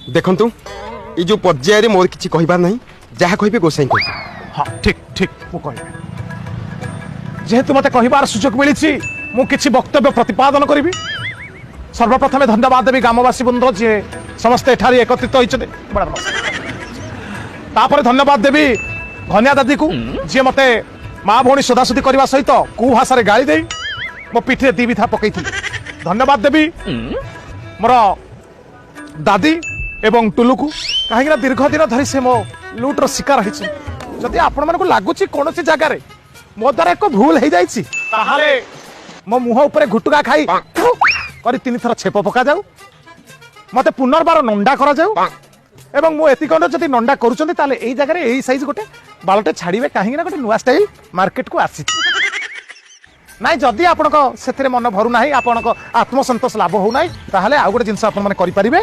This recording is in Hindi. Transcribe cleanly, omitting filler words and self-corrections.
देखंतु ये जो पर्याय रे मोर किछि कहिबार नहीं जहा कहिबे गोसाई कहि। हाँ ठीक ठीक मु कहबे जेहेतु मते कहिबार सुযোগ मिली मु किछि वक्तव्य प्रतिपादन करिवि। सर्वप्रथम धन्यवाद देवी ग्रामवासी बृंद जे समस्त एठारी एकत्रित होइछते। तापर धन्यवाद देवी धनिया दादी को जी मते माँ भौणी सदासुदी करने सहित कुभाषा गाड़ी दे मो पिठी दी बिथा पकई। धन्यवाद देवी मोर दादी एवं टुलू को कहीं दीर्घ दिन धरी से मो लुट्र शिकार होती। जदि आपण मन को लगुच कौन जगार मो द्वारा एक भूल हो जाए मो मुह उपर घुटुका खाई कर 3 थर छेप पका जाऊ मते पुनर्बार नंडा करा जाऊ एवं मु एति कंड जदि नंडा करूचंती ताले एई जगह रे एई साइज गोटे बालटे छाड़ीबे कहीं ना गोटे नुआ स्टाइल मार्केट को आसी नाई। जदि आपनक सेथरे मन भरू नाही आपनक आत्मसंतोष लाभ हो नाही ताहले आ गोटे जिंस आपन माने करि परिबे।